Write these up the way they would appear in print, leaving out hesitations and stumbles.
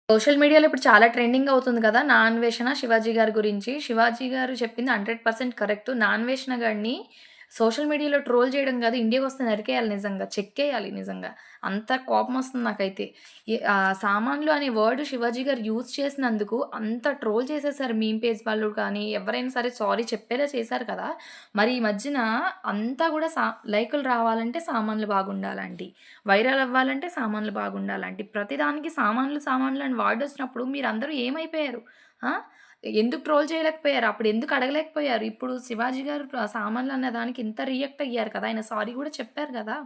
Social మీడియాలో ఇప్పుడు చాలా ట్రెండింగ్ అవుతుంది కదా! 'నా అన్వేషణ' శివాజీ గారి గురించి. శివాజీ గారు చెప్పింది 100% కరెక్టు. 'నా అన్వేషణ' గాడిని సోషల్ మీడియాలో ట్రోల్ చేయడం కాదు, ఇండియాకొస్తే నరికేయాలి నిజంగా. చెక్కేయాలి నిజంగా. అంత కోపమొస్తుంది నాకైతే. సామాన్లు అనే వర్డ్ శివాజీ గారు యూజ్ చేసినందుకు అంత ట్రోల్ చేసేసారు మీమ్ పేజ్ వాళ్ళు కానీ, ఎవరైనా సరే సారీ చెప్పేలా చేశారు కదా! మరి ఈ మధ్యన అంతా గూడా లైకులు రావాలంటే సామాన్లు బాగుండాలండి. వైరల్ అవ్వాలంటే సామాన్లు బాగుండాలంటే ప్రతిదానికి సామాన్లు, సామాన్లు అని వార్డొచ్చినప్పుడు మీరందరూ ఏమైపోయారు? ఆ! ఎందుకు ట్రోల్ చేయలేకపోయారు? అప్పుడు ఎందుకు అడగలేకపోయారు? ఇప్పుడు శివాజీ గారు సామాన్లు అన్న దానికి ఇంత రియాక్ట్ అయ్యారు కదా! ఆయన సారీ గూడా చెప్పారు గదా!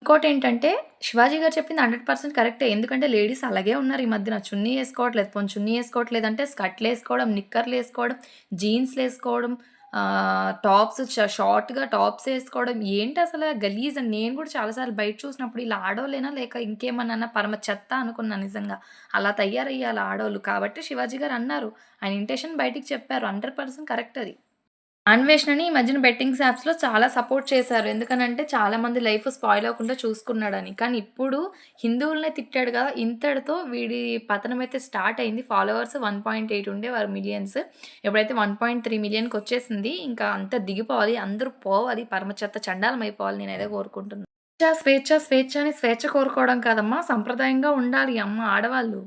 ఇంకోటేంటంటే శివాజీ గారు చెప్పింది 100% కరెక్టే. ఎందుకంటే లేడీస్ అలాగే ఉన్నారు ఈ మధ్యన. చున్నీ ఏసుకోవట్లేదు. పోనీ చున్నీ ఏసుకోవట్లేదంటే స్కర్ట్‌లేసుకోవడం, నిక్కర్లేసుకోవడం, జీన్స్‌లేసుకోవడం, టాప్స్ షార్ట్‌గా టాప్స్ ఏసుకోవడం. ఏంటసల గలీజ్ అని నేను గూడా చాలా సార్లు బయట చూసినప్పుడు ఇలా ఆడోళ్ళేనా లేక ఇంకేమన్నానా పరమ చెత్త అనుకున్నా నిజంగా. అలా తయారయ్యారు ఆడోళ్ళు. కాబట్టి శివాజీ గారు అన్నారు. ఆయన ఇంటెన్షన్ బయటికి చెప్పారు. 100% కరెక్ట్ అది. అన్వేషణని ఈ మధ్యన బెట్టింగ్స్ యాప్స్‌లో చాలా సపోర్ట్ చేశారు. ఎందుకనంటే చాలా మంది లైఫ్ స్పాయిల్ అవ్వకుండా చూసుకున్నాడని. కానీ ఇప్పుడు హిందువులనే తిట్టాడు కదా! ఇంతటితో వీడి పతనమైతే స్టార్ట్ అయింది. ఫాలోవర్స్ 1.8 ఉండేవారు మిలియన్స్. ఇప్పుడైతే 1.3 మిలియన్‌కొచ్చేసింది. ఇంకా అంతా దిగిపోవాలి. అందరూ పోవాలి. పరమ చెత్త చండాలం అయిపోవాలి నేనదే కోరుకుంటున్నా. స్వేచ్ఛ, స్వేచ్ఛ, స్వేచ్ఛ అని స్వేచ్ఛ కోరుకోవడం కాదమ్మా! సంప్రదాయంగా ఉండాలి ఆడవాళ్ళు.